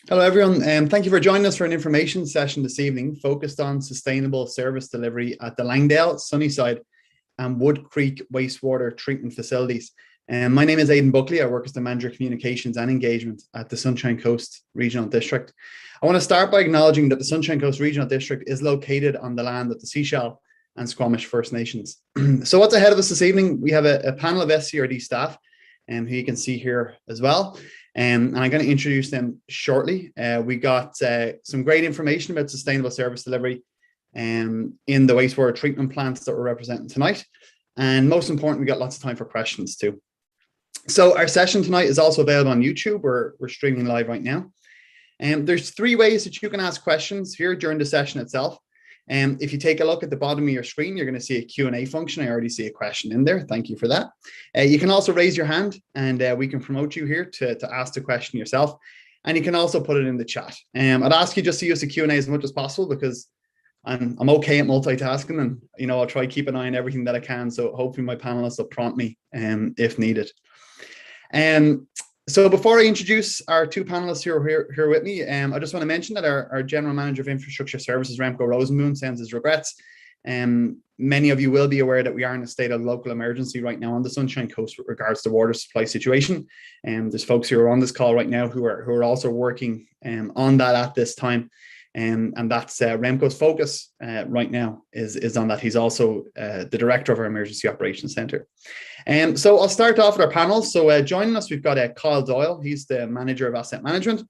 Hello, everyone. Thank you for joining us for an information session this evening focused on sustainable service delivery at the Langdale, Sunnyside and Woodcreek wastewater treatment facilities. My name is Aidan Buckley. I work as the Manager of Communications and Engagement at the Sunshine Coast Regional District. I want to start by acknowledging that the Sunshine Coast Regional District is located on the land of the Sechelt and Squamish First Nations. So what's ahead of us this evening? We have a panel of SCRD staff who you can see here as well. And I'm going to introduce them shortly. We got some great information about sustainable service delivery in the wastewater treatment plants that we're representing tonight. And most important, we got lots of time for questions too. So our session tonight is also available on YouTube. We're streaming live right now. There's three ways that you can ask questions here during the session itself. If you take a look at the bottom of your screen, you're going to see a Q&A function. I already see a question in there. Thank you for that. You can also raise your hand and we can promote you here to ask the question yourself. And you can also put it in the chat. I'd ask you just to use the Q&A as much as possible because I'm okay at multitasking and, I'll try to keep an eye on everything that I can. So hopefully my panelists will prompt me if needed. So before I introduce our two panelists here with me, I just want to mention that our General Manager of Infrastructure Services, Remco Rosenboom, sends his regrets. Many of you will be aware that we are in a state of local emergency right now on the Sunshine Coast with regards to water supply situation. There's folks who are on this call right now who are also working on that at this time. And that's Remco's focus right now is on that. He's also the director of our Emergency Operations Centre. So I'll start off with our panel. So joining us, we've got Kyle Doyle. He's the Manager of Asset Management.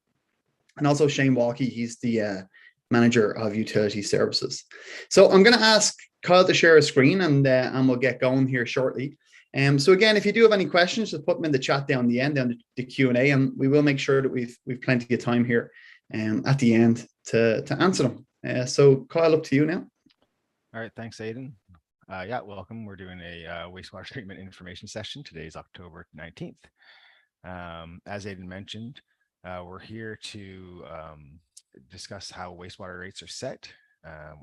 And also Shane Walkie. He's the Manager of Utility Services. So I'm going to ask Kyle to share a screen and we'll get going here shortly. So again, if you do have any questions, just put them in the chat down the end, down the Q&A, and we will make sure that we've plenty of time here at the end to answer them. So Kyle, up to you now. All right, thanks, Aidan. Yeah, welcome. We're doing a wastewater treatment information session. Today is October 19th. As Aidan mentioned, we're here to discuss how wastewater rates are set.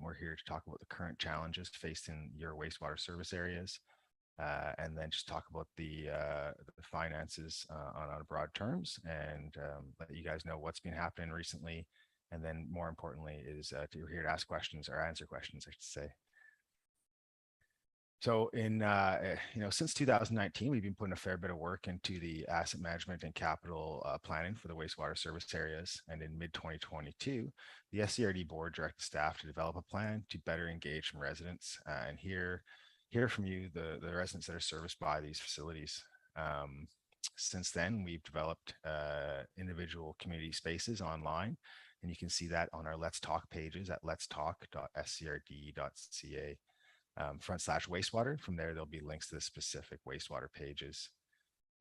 We're here to talk about the current challenges faced in your wastewater service areas, and then just talk about the finances on broad terms, and let you guys know what's been happening recently. And then more importantly is you're here to ask questions or answer questions, I should say. So since 2019, we've been putting a fair bit of work into the asset management and capital planning for the wastewater service areas. And in mid-2022, the SCRD board directed staff to develop a plan to better engage from residents and hear from you, the residents that are serviced by these facilities. Since then, we've developed individual community spaces online, and you can see that on our Let's Talk pages at letstalk.scrd.ca. /wastewater. From there, there'll be links to the specific wastewater pages.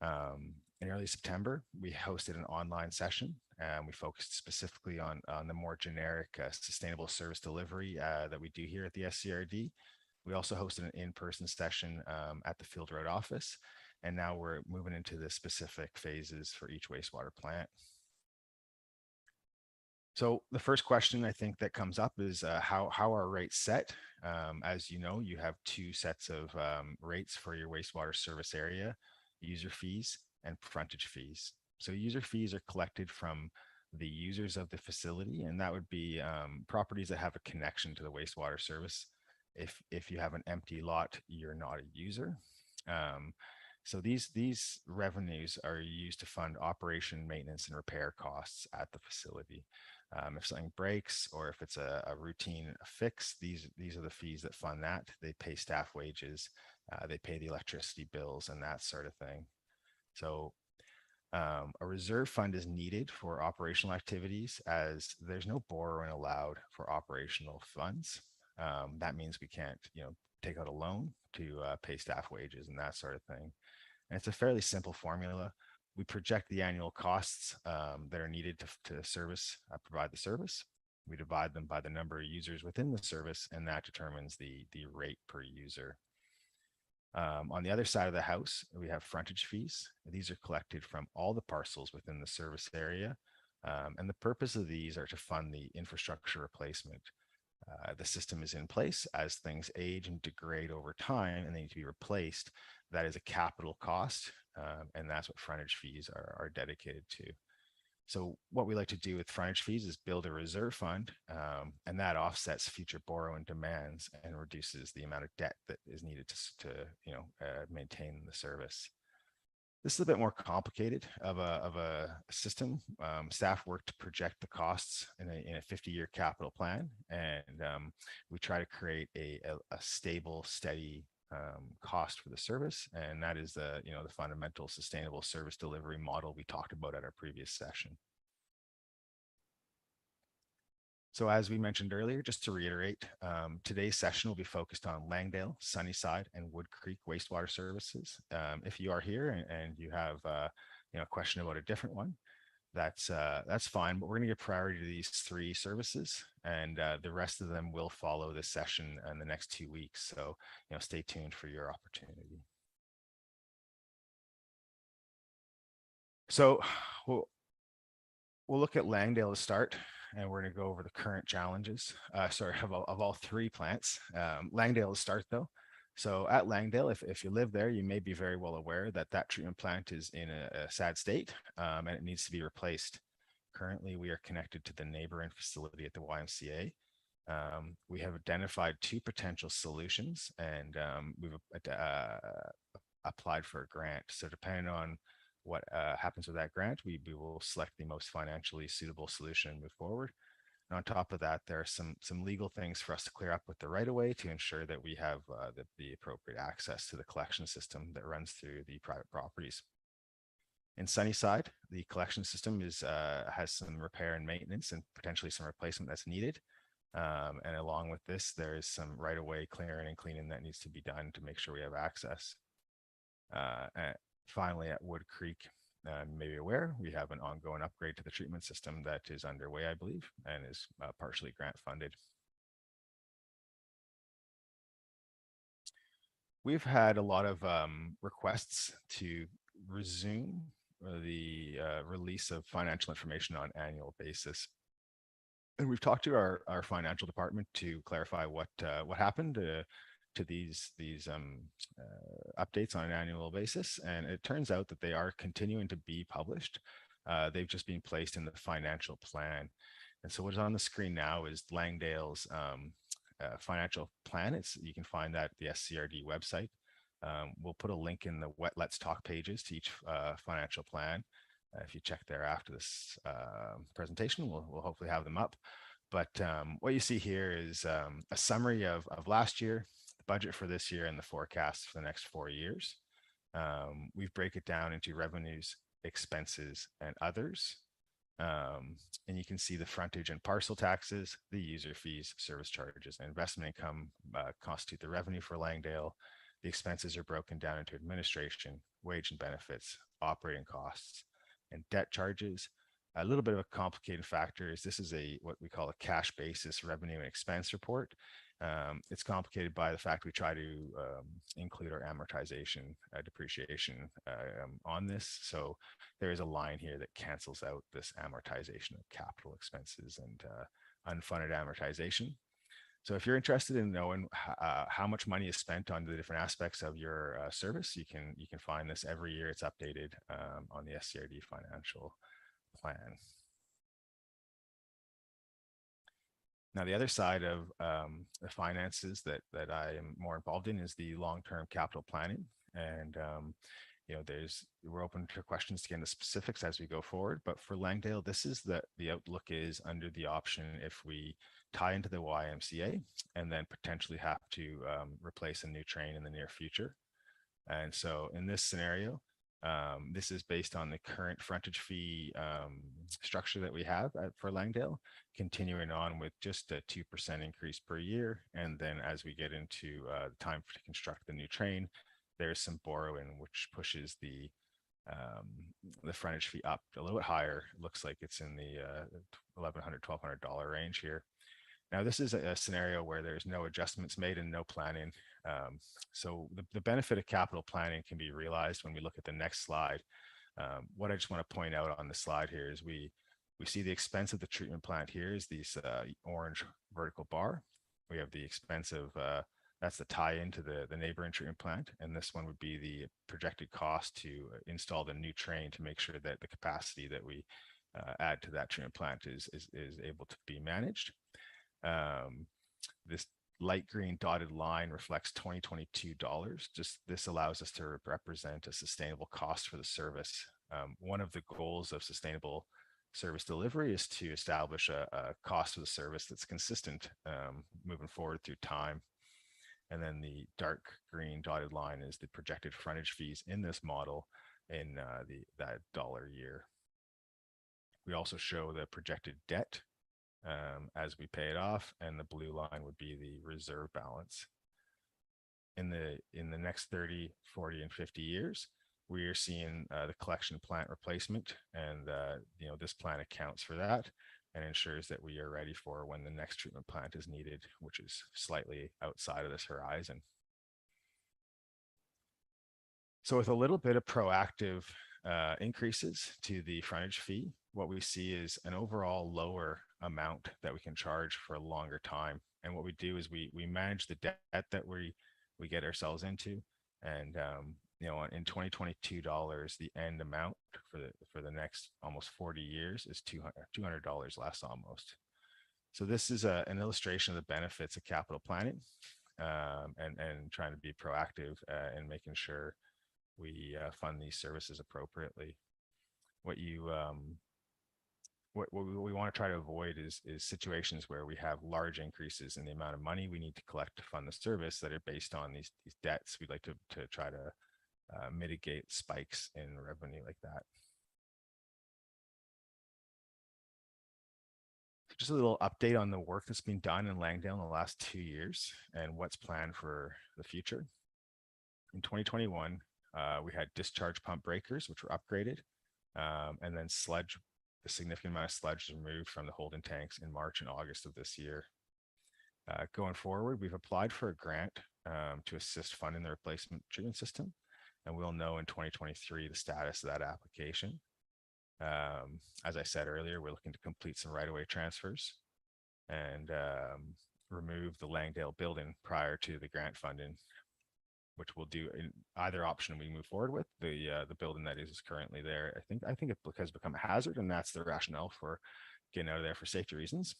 In early September, we hosted an online session, and we focused specifically on the more generic sustainable service delivery that we do here at the SCRD. We also hosted an in-person session at the Field Road office, and now we're moving into the specific phases for each wastewater plant. So the first question I think that comes up is how are rates set? As you know, you have two sets of rates for your wastewater service area: user fees and frontage fees. So user fees are collected from the users of the facility, and that would be properties that have a connection to the wastewater service. If you have an empty lot, you're not a user. So these revenues are used to fund operation, maintenance, and repair costs at the facility. If something breaks or if it's a routine fix, these are the fees that fund that. They pay staff wages, they pay the electricity bills and that sort of thing. So a reserve fund is needed for operational activities, as there's no borrowing allowed for operational funds. That means we can't, take out a loan to pay staff wages and that sort of thing. And it's a fairly simple formula. We project the annual costs that are needed to provide the service. We divide them by the number of users within the service, and that determines the rate per user. On the other side of the house, we have frontage fees. These are collected from all the parcels within the service area. And the purpose of these are to fund the infrastructure replacement. The system is in place. As things age and degrade over time and they need to be replaced, that is a capital cost. And that's what frontage fees are dedicated to. So what we like to do with frontage fees is build a reserve fund, and that offsets future borrowing demands and reduces the amount of debt that is needed to maintain the service. This is a bit more complicated of a system. Staff work to project the costs in a 50-year capital plan, and we try to create a stable, steady cost for the service, and that is the fundamental sustainable service delivery model we talked about at our previous session. So as we mentioned earlier, just to reiterate, today's session will be focused on Langdale, Sunnyside, and Woodcreek wastewater services. If you are here and you have a question about a different one, that's fine. But we're going to give priority to these 3 services, and the rest of them will follow this session in the next 2 weeks. So stay tuned for your opportunity. So we'll look at Langdale to start, and we're going to go over the current challenges, of all 3 plants. Langdale to start, though. So at Langdale, if you live there, you may be very well aware that that treatment plant is in a sad state, and it needs to be replaced. Currently, we are connected to the neighboring facility at the YMCA. We have identified 2 potential solutions, and we've applied for a grant. So depending on what happens with that grant, we will select the most financially suitable solution and move forward. And on top of that, there are some legal things for us to clear up with the right of way to ensure that we have the appropriate access to the collection system that runs through the private properties. In Sunnyside, the collection system has some repair and maintenance and potentially some replacement that's needed. And along with this, there is some right of way clearing and cleaning that needs to be done to make sure we have access. Finally, at Woodcreek, you may be aware, we have an ongoing upgrade to the treatment system that is underway, I believe, and is partially grant funded. We've had a lot of requests to resume the release of financial information on an annual basis. And we've talked to our financial department to clarify what happened to these updates on an annual basis, and it turns out that they are continuing to be published. They've just been placed in the financial plan, and so what is on the screen now is Langdale's financial plan. You can find that at the SCRD website. We'll put a link in the Let's Talk pages to each financial plan. If you check there after this presentation, we'll hopefully have them up. But what you see here is a summary of last year, budget for this year, and the forecast for the next 4 years. We break it down into revenues, expenses, and others. And you can see the frontage and parcel taxes, the user fees, service charges, and investment income constitute the revenue for Langdale. The expenses are broken down into administration, wage and benefits, operating costs, and debt charges. A little bit of a complicated factor is this is what we call a cash basis revenue and expense report. It's complicated by the fact we try to include our amortization, depreciation on this. So there is a line here that cancels out this amortization of capital expenses and unfunded amortization. So if you're interested in knowing how much money is spent on the different aspects of your service, you can find this every year. It's updated on the SCRD financial plan. Now, the other side of the finances that I am more involved in is the long-term capital planning. And, we're open to questions to get into specifics as we go forward. But for Langdale, this is the outlook is under the option if we tie into the YMCA and then potentially have to replace a new train in the near future. And so in this scenario, this is based on the current frontage fee structure that we have for Langdale, continuing on with just a 2% increase per year. And then as we get into the time to construct the new train, there's some borrowing, which pushes the frontage fee up a little bit higher. It looks like it's in the $1,100, $1,200 range here. Now, this is a scenario where there's no adjustments made and no planning. So the benefit of capital planning can be realized when we look at the next slide. What I just want to point out on the slide here is we see the expense of the treatment plant here is these orange vertical bar. We have the expense of, that's the tie into the neighboring treatment plant. And this one would be the projected cost to install the new train to make sure that the capacity that we add to that treatment plant is able to be managed. This light green dotted line reflects 2022 dollars. Just this allows us to represent a sustainable cost for the service. One of the goals of sustainable service delivery is to establish a cost of the service that's consistent moving forward through time. And then the dark green dotted line is the projected frontage fees in this model in that dollar year. We also show the projected debt as we pay it off, and the blue line would be the reserve balance. In the next 30, 40, and 50 years, we are seeing the collection plant replacement, and this plan accounts for that and ensures that we are ready for when the next treatment plant is needed, which is slightly outside of this horizon. So with a little bit of proactive increases to the frontage fee, what we see is an overall lower amount that we can charge for a longer time. And what we do is we manage the debt that we get ourselves into. And in 2022 dollars, the end amount for the next almost 40 years is $200 less almost. So this is an illustration of the benefits of capital planning and trying to be proactive in making sure we fund these services appropriately. What we want to try to avoid is situations where we have large increases in the amount of money we need to collect to fund the service that are based on these debts. We'd like to try to mitigate spikes in revenue like that. Just a little update on the work that's been done in Langdale in the last 2 years and what's planned for the future. In 2021, we had discharge pump breakers, which were upgraded, and then a significant amount of sludge removed from the holding tanks in March and August of this year. Going forward, we've applied for a grant to assist funding the replacement treatment system, and we'll know in 2023 the status of that application. As I said earlier, we're looking to complete some right-of-way transfers and remove the Langdale building prior to the grant funding, which we'll do in either option we move forward with. The building that is currently there, I think it has become a hazard, and that's the rationale for getting out of there for safety reasons.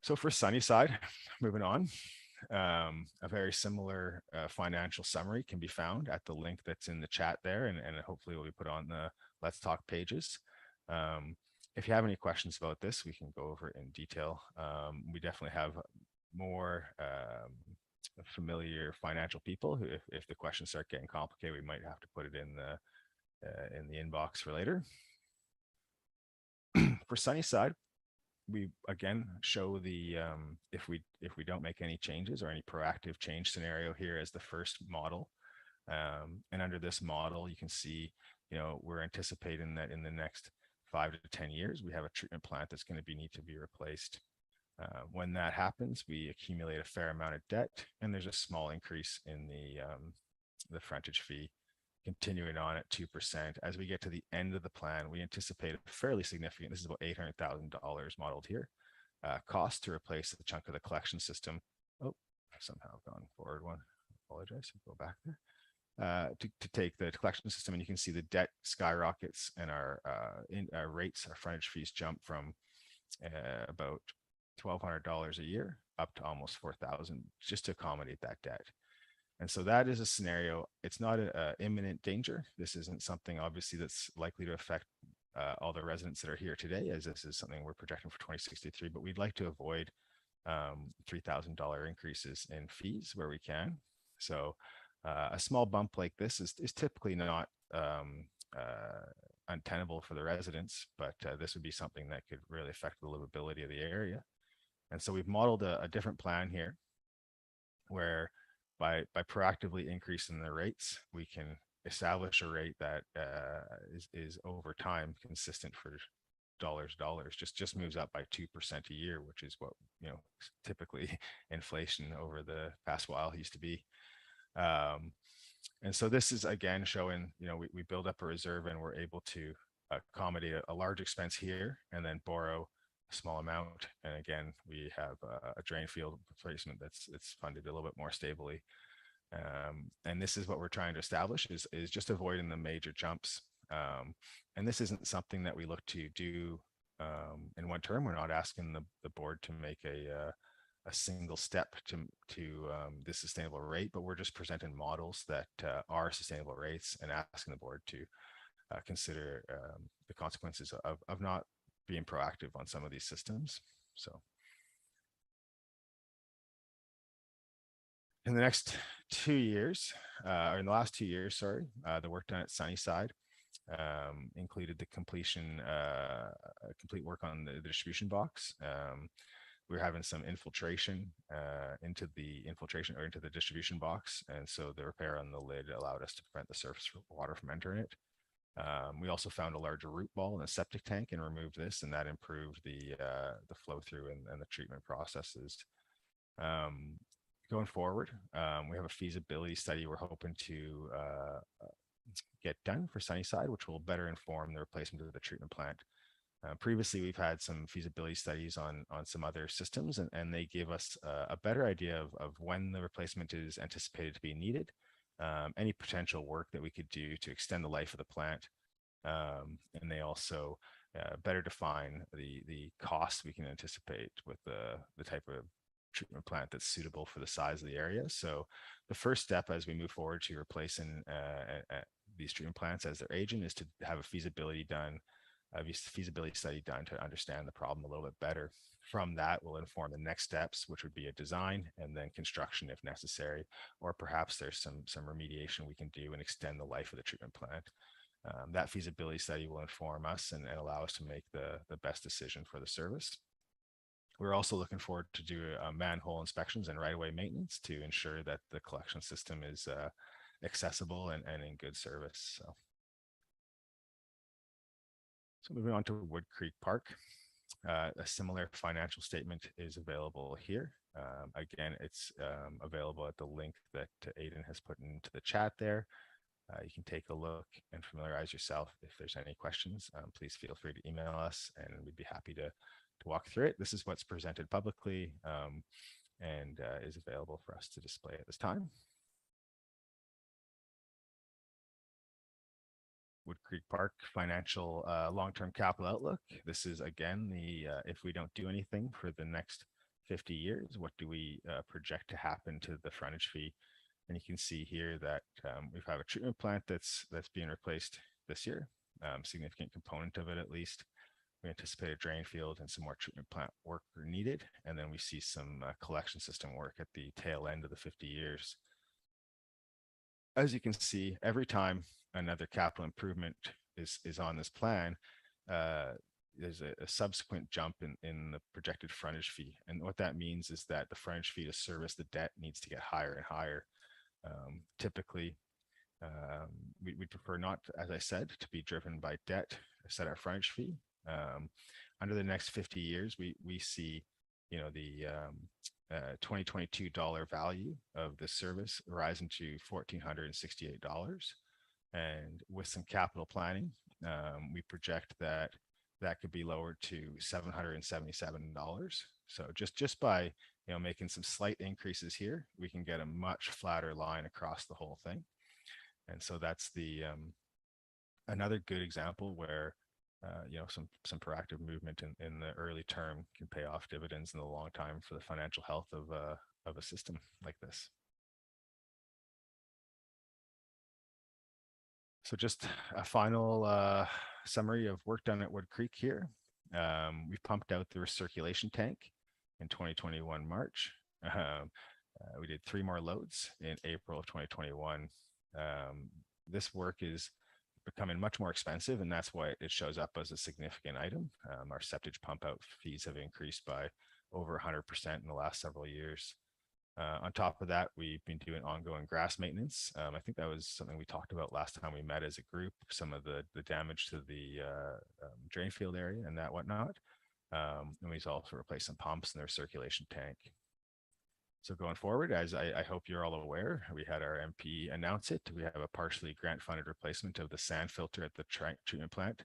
So for Sunnyside, moving on, a very similar financial summary can be found at the link that's in the chat there, and hopefully will be put on the Let's Talk pages. If you have any questions about this, we can go over it in detail. We definitely have more familiar financial people who, if the questions start getting complicated, we might have to put it in the inbox for later. For Sunnyside, we again show the if we don't make any changes or any proactive change scenario here as the first model, and under this model you can see we're anticipating that in the next 5 to 10 years we have a treatment plant that's going to need to be replaced. When that happens, we accumulate a fair amount of debt, and there's a small increase in the frontage fee, continuing on at 2%. As we get to the end of the plan, we anticipate a fairly significant, this is about $800,000 modeled here, cost to replace the chunk of the collection system. Oh, I've somehow gone forward one. I apologize. Go back there. To take the collection system, and you can see the debt skyrockets, and our rates, our frontage fees jump from about $1,200 a year up to almost $4,000 just to accommodate that debt. And so that is a scenario. It's not an imminent danger. This isn't something obviously that's likely to affect all the residents that are here today, as this is something we're projecting for 2063, but we'd like to avoid $3,000 increases in fees where we can. So a small bump like this is typically not untenable for the residents, but this would be something that could really affect the livability of the area. And so we've modeled a different plan here where by proactively increasing the rates, we can establish a rate that is over time consistent for dollars, just moves up by 2% a year, which is what typically inflation over the past while used to be. And so this is again showing we build up a reserve, and we're able to accommodate a large expense here and then borrow a small amount. And again, we have a drain field replacement that's funded a little bit more stably. And this is what we're trying to establish is just avoiding the major jumps And this isn't something that we look to do in one term. We're not asking the board to make a single step to the sustainable rate, but we're just presenting models that are sustainable rates and asking the board to consider the consequences of not being proactive on some of these systems. So in the next 2 years, or in the last 2 years, sorry, the work done at Sunnyside included the complete work on the distribution box. We were having some infiltration into the distribution box, and so the repair on the lid allowed us to prevent the surface water from entering it. We also found a larger root ball in a septic tank and removed this, and that improved the flow through and the treatment processes. Going forward, we have a feasibility study we're hoping to get done for Sunnyside, which will better inform the replacement of the treatment plant. Previously, we've had some feasibility studies on some other systems, and they give us a better idea of when the replacement is anticipated to be needed, any potential work that we could do to extend the life of the plant, and they also better define the costs we can anticipate with the type of treatment plant that's suitable for the size of the area. So the first step as we move forward to replacing these treatment plants as they're aging is to have a feasibility study done to understand the problem a little bit better. From that will inform the next steps, which would be a design and then construction if necessary, or perhaps there's some remediation we can do and extend the life of the treatment plant. That feasibility study will inform us and allow us to make the best decision for the service. We're also looking forward to do manhole inspections and right-of-way maintenance to ensure that the collection system is accessible and in good service. So moving on to Woodcreek Park, a similar financial statement is available here. Again, it's available at the link that Aidan has put into the chat there. You can take a look and familiarize yourself. If there's any questions, please feel free to email us and we'd be happy to walk through it. This is what's presented publicly and is available for us to display at this time. Woodcreek Park financial long-term capital outlook. This is again if we don't do anything for the next 50 years, what do we project to happen to the frontage fee? And you can see here that we have a treatment plant that's being replaced this year, significant component of it at least. We anticipate a drain field and some more treatment plant work are needed. And then we see some collection system work at the tail end of the 50 years. As you can see, every time another capital improvement is on this plan, there's a subsequent jump in the projected frontage fee. And what that means is that the frontage fee to service the debt needs to get higher and higher. Typically, we prefer not, as I said, to be driven by debt to set our frontage fee. Under the next 50 years, we see, the 2022 dollar value of this service rising to $1,468. And with some capital planning, we project that could be lowered to $777. So just by making some slight increases here, we can get a much flatter line across the whole thing. And so that's the another good example where some proactive movement in the early term can pay off dividends in the long time for the financial health of a system like this. So just a final summary of work done at Woodcreek here. We've pumped out the recirculation tank in 2021 March. We did 3 more loads in April of 2021. This work is becoming much more expensive, and that's why it shows up as a significant item. Our septic pump out fees have increased by over 100% in the last several years. On top of that, we've been doing ongoing grass maintenance. I think that was something we talked about last time we met as a group, some of the damage to the drain field area and that whatnot. And we've also replaced some pumps in their circulation tank. So going forward, as I hope you're all aware, we had our MP announce it. We have a partially grant-funded replacement of the sand filter at the treatment plant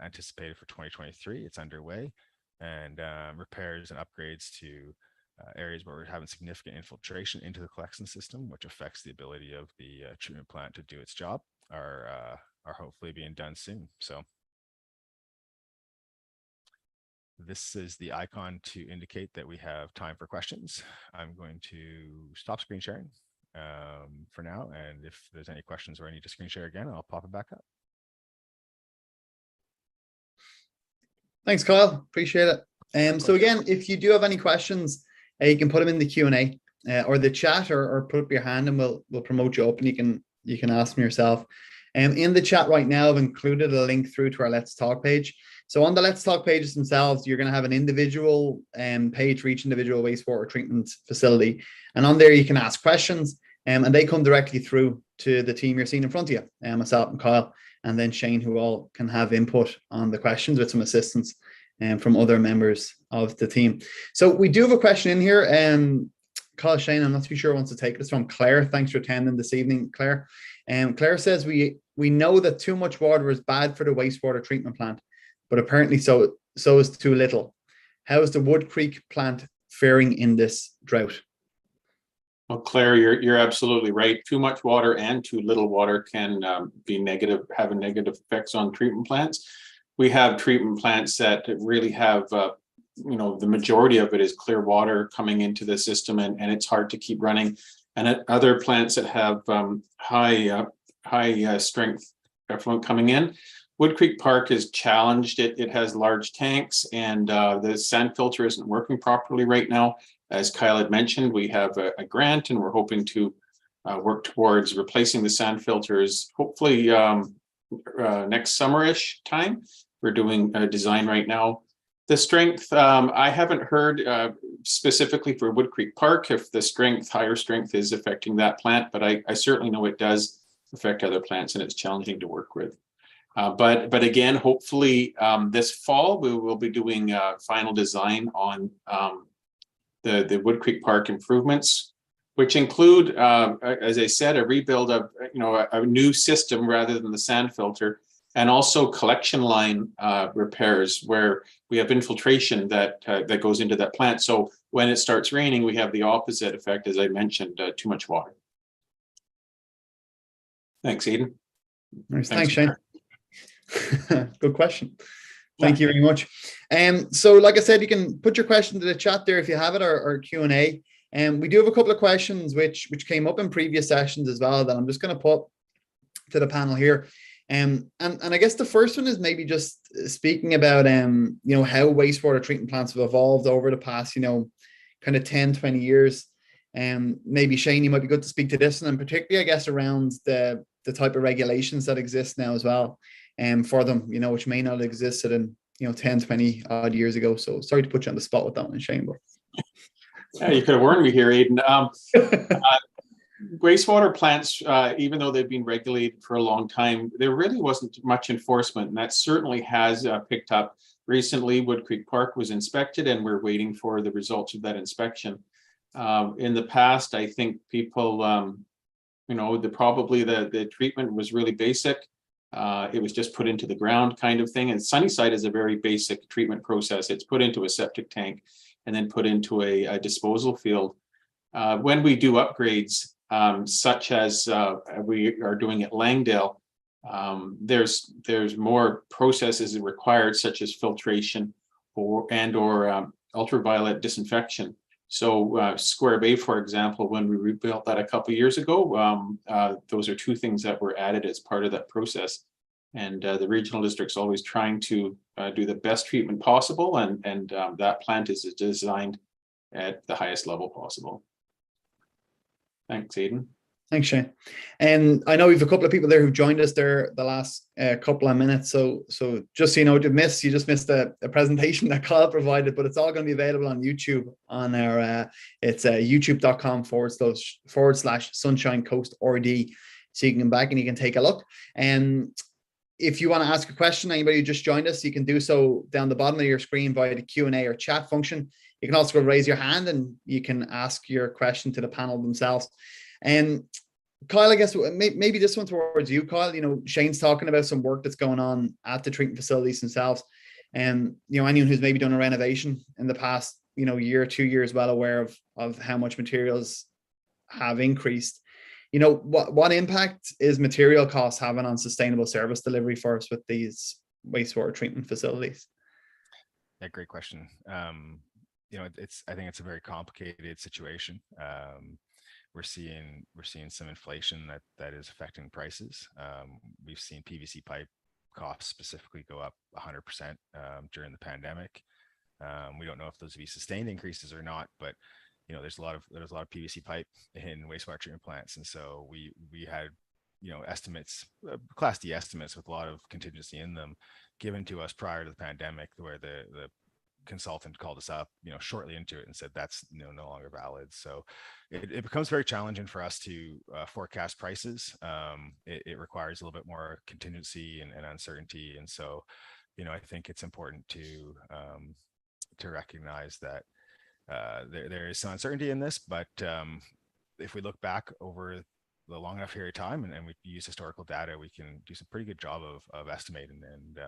anticipated for 2023. It's underway, and repairs and upgrades to areas where we're having significant infiltration into the collection system, which affects the ability of the treatment plant to do its job, are are hopefully being done soon. So this is the icon to indicate that we have time for questions. I'm going to stop screen sharing for now. And if there's any questions or I need to screen share again, I'll pop it back up. Thanks, Kyle. Appreciate it. So again, if you do have any questions, you can put them in the Q&A or the chat, or put up your hand and we'll promote you up and you can ask them yourself. In the chat right now, I've included a link through to our Let's Talk page. So on the Let's Talk pages themselves, you're going to have an individual page for each individual wastewater treatment facility. And on there, you can ask questions and they come directly through to the team you're seeing in front of you, myself and Kyle, and then Shane, who all can have input on the questions with some assistance from other members of the team. So we do have a question in here. Kyle, Shane, I'm not too sure who wants to take this from. Claire, thanks for attending this evening, Claire. Claire says, we know that too much water is bad for the wastewater treatment plant, but apparently so is too little. How is the Woodcreek plant faring in this drought? Well, Claire, you're absolutely right. Too much water and too little water can be negative, have a negative effects on treatment plants. We have treatment plants that really have, the majority of it is clear water coming into the system, and it's hard to keep running. And at other plants that have high strength effluent coming in, Woodcreek Park is challenged. It has large tanks, and the sand filter isn't working properly right now. As Kyle had mentioned, we have a grant, and we're hoping to work towards replacing the sand filters, hopefully next summer-ish time. We're doing a design right now. The strength, I haven't heard specifically for Woodcreek Park if the higher strength is affecting that plant, but I certainly know it does affect other plants, and it's challenging to work with. But again, hopefully this fall we will be doing final design on the Woodcreek Park improvements, which include, as I said, a rebuild of a new system rather than the sand filter, and also collection line repairs where we have infiltration that goes into that plant. So when it starts raining, we have the opposite effect, as I mentioned, too much water. Thanks, Aidan. Nice. Thanks, Shane. Good question. Thank you very much. So like I said, you can put your question to the chat there if you have it, or Q&A. We do have a couple of questions which came up in previous sessions as well that I'm just going to put to the panel here. And I guess the first one is maybe just speaking about how wastewater treatment plants have evolved over the past kind of 10, 20 years. Maybe Shane, you might be good to speak to this, and particularly I guess around the type of regulations that exist now as well, for them, which may not have existed in 10, 20 odd years ago. So sorry to put you on the spot with that one, Shane, but yeah, you could have warned me here, Aidan. Wastewater plants, even though they've been regulated for a long time, there really wasn't much enforcement, and that certainly has picked up recently. Woodcreek Park was inspected, and we're waiting for the results of that inspection. In the past, I think people, the treatment was really basic. It was just put into the ground kind of thing. And Sunnyside is a very basic treatment process. It's put into a septic tank and then put into a disposal field. When we do upgrades, such as we are doing at Langdale, there's more processes required, such as filtration or ultraviolet disinfection. So Square Bay, for example, when we rebuilt that a couple of years ago, those are two things that were added as part of that process. And the regional district's always trying to do the best treatment possible, and that plant is designed at the highest level possible. Thanks, Aidan. Thanks, Shane. And I know we have a couple of people there who've joined us there the last couple of minutes. So just so you know, you just missed a presentation that Kyle provided, but it's all going to be available on YouTube on our it's youtube.com/Sunshine Coast RD. So you can come back and you can take a look. And if you want to ask a question, anybody who just joined us, you can do so down the bottom of your screen via the Q&A or chat function. You can also raise your hand and you can ask your question to the panel themselves. And Kyle, I guess maybe this one towards you, Kyle. Shane's talking about some work that's going on at the treatment facilities themselves. And anyone who's maybe done a renovation in the past year or 2 years, well aware of how much materials have increased. what impact is material costs having on sustainable service delivery for us with these wastewater treatment facilities? Yeah, great question. I think it's a very complicated situation. We're seeing some inflation that is affecting prices. We've seen PVC pipe costs specifically go up 100% during the pandemic. We don't know if those will be sustained increases or not, but there's a lot of PVC pipe in wastewater treatment plants, and so we had estimates, Class D estimates with a lot of contingency in them, given to us prior to the pandemic, where the consultant called us up shortly into it and said that's no longer valid. So it becomes very challenging for us to forecast prices. It requires a little bit more contingency and uncertainty, and so I think it's important to recognize that there is some uncertainty in this, but if we look back over the long enough period of time and we use historical data, we can do some pretty good job of estimating. And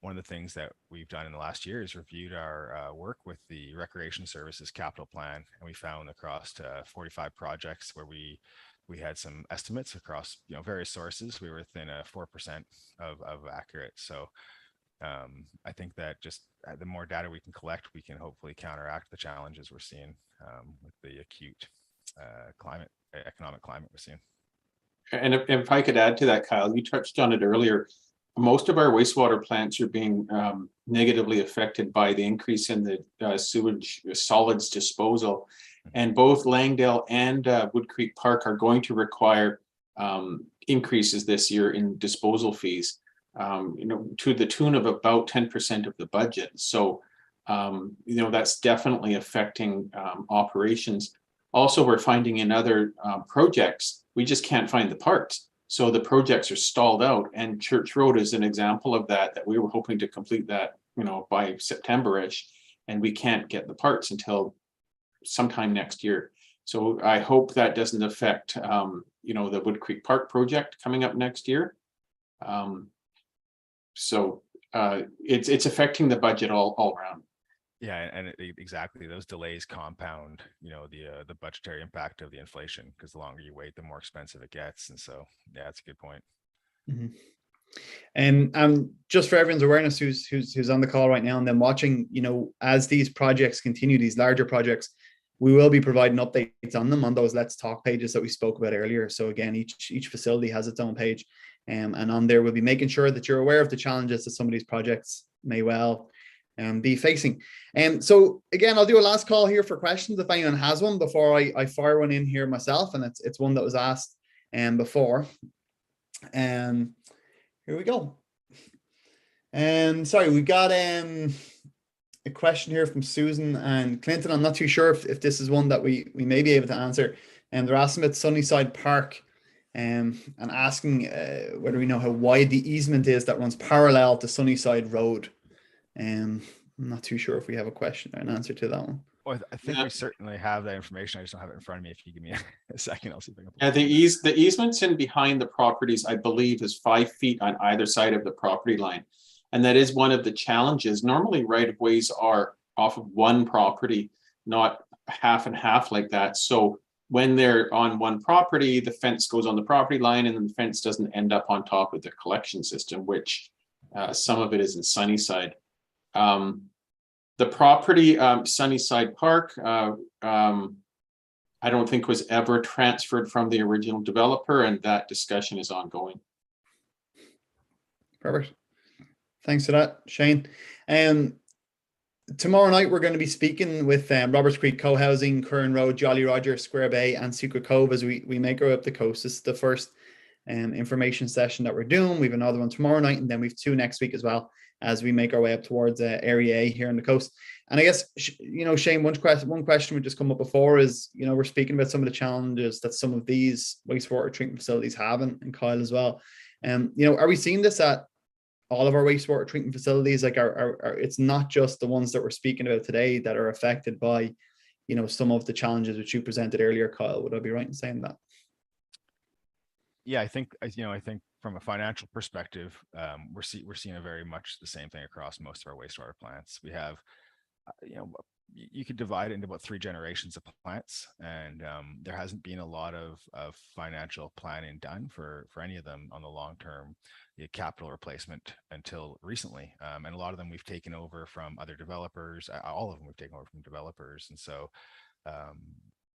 one of the things that we've done in the last year is reviewed our work with the Recreation Services Capital Plan, and we found across 45 projects where we had some estimates across various sources, we were within 4% of accurate. So I think that just the more data we can collect, we can hopefully counteract the challenges we're seeing with the acute economic climate we're seeing. And if I could add to that, Kyle, you touched on it earlier. Most of our wastewater plants are being negatively affected by the increase in the sewage solids disposal. And both Langdale and Woodcreek Park are going to require increases this year in disposal fees, to the tune of about 10% of the budget. So, that's definitely affecting operations. Also, we're finding in other projects, we just can't find the parts. So the projects are stalled out, and Church Road is an example of that we were hoping to complete that, by September-ish, and we can't get the parts until sometime next year. So I hope that doesn't affect, the Woodcreek Park project coming up next year. So it's affecting the budget all around. Yeah, and exactly, those delays compound, the budgetary impact of the inflation, because the longer you wait, the more expensive it gets. And so, yeah, that's a good point. Mm-hmm. And just for everyone's awareness, who's on the call right now and then watching, as these projects continue, these larger projects, we will be providing updates on them on those Let's Talk pages that we spoke about earlier. So again, each facility has its own page, and on there we'll be making sure that you're aware of the challenges that some of these projects may well be facing. And so again, I'll do a last call here for questions if anyone has one before I fire one in here myself, and it's one that was asked before. Here we go. Sorry, we got a question here from Susan and Clinton. I'm not too sure if this is one that we may be able to answer. And they're asking about Sunnyside Park and asking whether we know how wide the easement is that runs parallel to Sunnyside Road. I'm not too sure if we have a question or an answer to that one. Well, I think we certainly have that information. I just don't have it in front of me. If you give me a second, I'll see if I can. Yeah, the easements in behind the properties, I believe, is 5 feet on either side of the property line. And that is one of the challenges. Normally, right-of-ways are off of one property, not half and half like that. So when they're on one property, the fence goes on the property line, and then the fence doesn't end up on top of the collection system, which some of it is in Sunnyside. The property, Sunnyside Park, I don't think was ever transferred from the original developer, and that discussion is ongoing. Perfect. Thanks for that, Shane. Tomorrow night, we're going to be speaking with Roberts Creek Co-housing, Curran Road, Jolly Roger, Square Bay, and Secret Cove as we make our way up the coast. This is the first information session that we're doing. We have another one tomorrow night, and then we have 2 next week as well, as we make our way up towards Area A here on the coast. And I guess, Shane, one question would just come up before is, we're speaking about some of the challenges that some of these wastewater treatment facilities have, and Kyle as well. Are we seeing this at all of our wastewater treatment facilities? Like, it's not just the ones that we're speaking about today that are affected by, some of the challenges which you presented earlier, Kyle. Would I be right in saying that? Yeah, I think from a financial perspective, we're seeing a very much the same thing across most of our wastewater plants. We have, you could divide it into about 3 generations of plants, and there hasn't been a lot of financial planning done for any of them on the long term capital replacement until recently, and a lot of them we've taken over from other developers. All of them we've taken over from developers, and so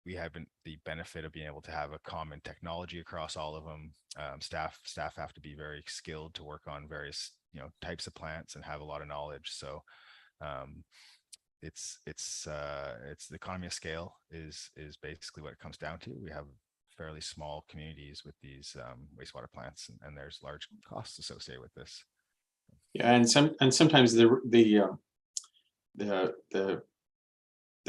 we haven't the benefit of being able to have a common technology across all of them. Staff have to be very skilled to work on various types of plants and have a lot of knowledge. So it's the economy of scale is basically what it comes down to. We have fairly small communities with these wastewater plants, and there's large costs associated with this. Yeah, and sometimes the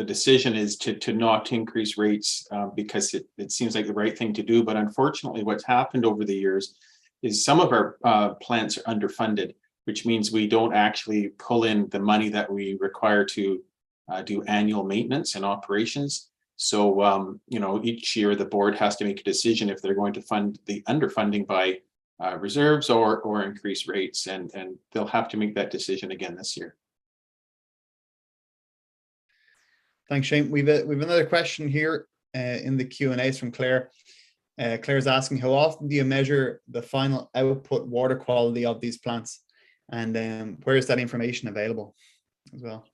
decision is to not increase rates because it seems like the right thing to do. But unfortunately, what's happened over the years is some of our plants are underfunded, which means we don't actually pull in the money that we require to do annual maintenance and operations. So, each year the board has to make a decision if they're going to fund the underfunding by reserves or increase rates, and they'll have to make that decision again this year. Thanks, Shane. We've another question here in the Q&As from Claire. Claire's asking, how often do you measure the final output water quality of these plants, and where is that information available as well?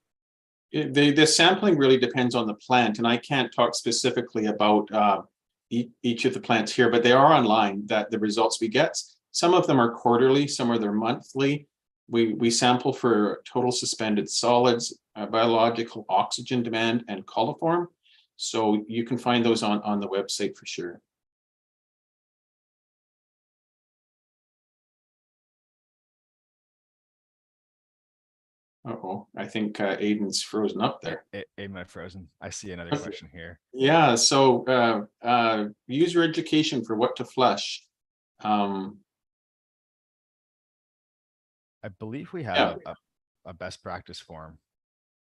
The sampling really depends on the plant, and I can't talk specifically about each of the plants here, but they are online, that the results we get. Some of them are quarterly, some of them are monthly. We sample for total suspended solids, biological oxygen demand, and coliform. So you can find those on the website for sure. Uh-oh, I think Aiden's frozen up there. Aiden might frozen. I see another question here. Yeah, so user education for what to flush. I believe we have a best practice form.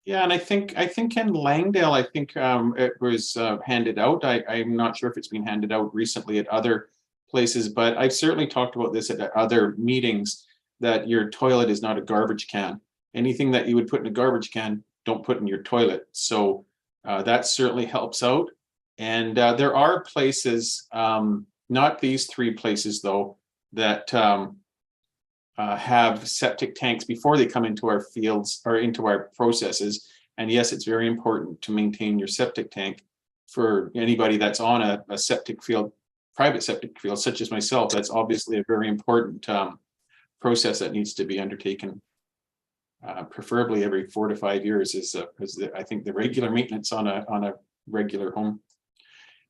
Yeah, and I think in Langdale, it was handed out. I'm not sure if it's been handed out recently at other places, but I've certainly talked about this at other meetings, that your toilet is not a garbage can. Anything that you would put in a garbage can, don't put in your toilet. So that certainly helps out. And there are places, not these 3 places though, that have septic tanks before they come into our fields or into our processes. And yes, it's very important to maintain your septic tank. For anybody that's on a septic field, private septic field, such as myself, that's obviously a very important process that needs to be undertaken. Preferably every 4 to 5 years is I think the regular maintenance on a regular home.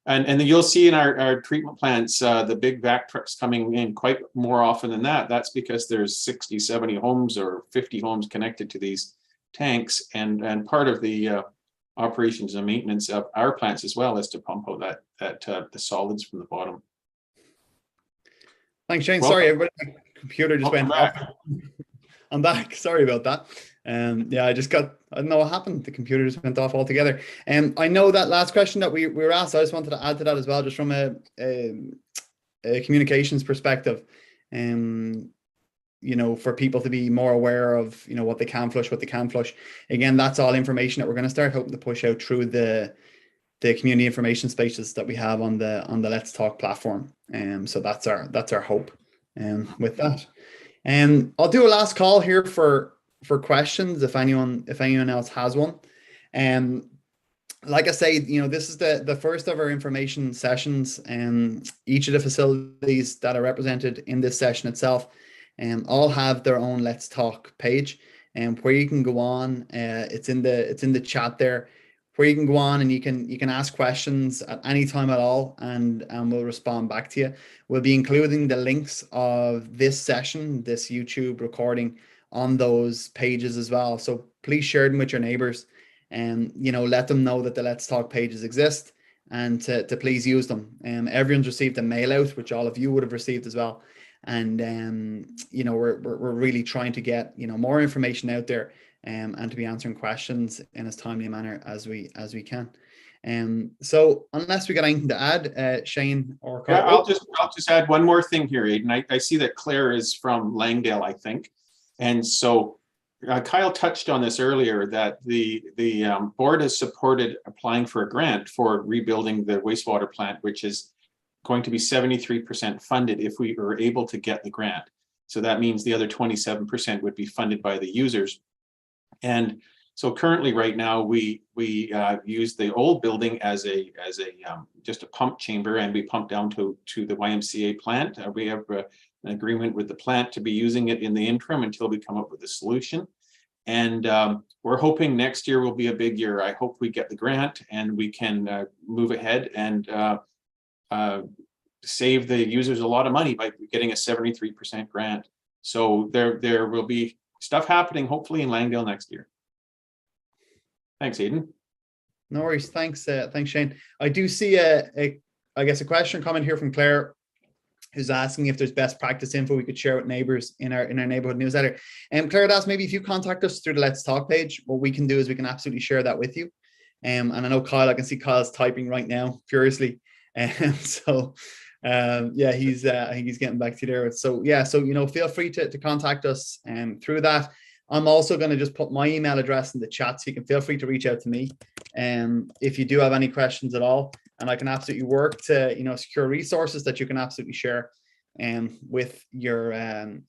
And then you'll see in our treatment plants the big vac trucks coming in quite more often than that. That's because there's 60, 70 homes or 50 homes connected to these tanks, and part of the operations and maintenance of our plants as well is to pump out the solids from the bottom. Thanks, Shane. Sorry, everybody, my computer just went off. I'm back. Sorry about that. Yeah, I don't know what happened. The computer just went off altogether. I know that last question that we were asked, I just wanted to add to that as well, just from a communications perspective. For people to be more aware of, what they can flush, what they can flush. Again, that's all information that we're going to start hoping to push out through the community information spaces that we have on the Let's Talk platform. So that's our hope. With that. I'll do a last call here for questions if anyone else has one. Like I say, this is the first of our information sessions, and each of the facilities that are represented in this session itself all have their own Let's Talk page, and where you can go on. It's in the chat there, where you can go on and you can ask questions at any time at all, and we'll respond back to you. We'll be including the links of this session, this YouTube recording, on those pages as well. So please share them with your neighbors, and let them know that the Let's Talk pages exist, and to please use them. Everyone's received a mail out, which all of you would have received as well. And we're really trying to get more information out there, and to be answering questions in as timely a manner as we can. So unless we got anything to add, Shane or Carl. Yeah, I'll just add one more thing here, Aidan. I see that Claire is from Langdale, I think, and so Kyle touched on this earlier, that the board has supported applying for a grant for rebuilding the wastewater plant, which is going to be 73% funded if we are able to get the grant. So that means the other 27% would be funded by the users. And so currently, right now, we use the old building as a just a pump chamber, and we pump down to the YMCA plant. We have an agreement with the plant to be using it in the interim until we come up with a solution. And we're hoping next year will be a big year. I hope we get the grant and we can move ahead and save the users a lot of money by getting a 73% grant. So there will be stuff happening hopefully in Langdale next year. Thanks, Aidan. No worries. Thanks, Shane. I do see I guess a question coming here from Claire, who's asking if there's best practice info we could share with neighbours in our neighbourhood newsletter. And Claire had asked, maybe if you contact us through the Let's Talk page, what we can do is we can absolutely share that with you. And I know Kyle, I can see Kyle's typing right now furiously. So yeah, he's I think he's getting back to you there. So yeah, so feel free to contact us through that. I'm also going to just put my email address in the chat, so you can feel free to reach out to me if you do have any questions at all, and I can absolutely work to secure resources that you can absolutely share with your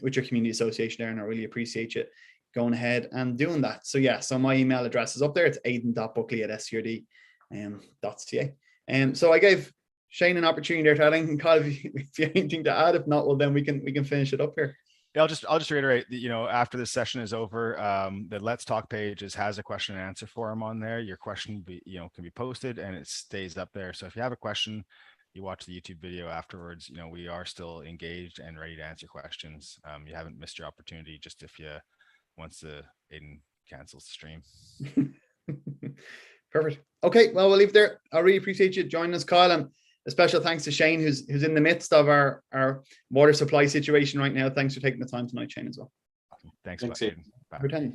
community association there, and I really appreciate you going ahead and doing that. So yeah, so my email address is up there. It's aidan.buckley@scrd.ca. So I gave Shane an opportunity there to add anything. Kyle, if you have anything to add, if not, well then we can finish it up here. Yeah, I'll just reiterate that, after this session is over, the Let's Talk page has a question and answer forum on there. Your question can be posted and it stays up there. So if you have a question, you watch the YouTube video afterwards, we are still engaged and ready to answer questions. You haven't missed your opportunity, just if you once Aidan cancels the stream. Perfect. Okay, well, we'll leave it there. I really appreciate you joining us, Kyle, and a special thanks to Shane, who's in the midst of our water supply situation right now. Thanks for taking the time tonight, Shane, as well. Thanks. Thanks, Aidan. Bye.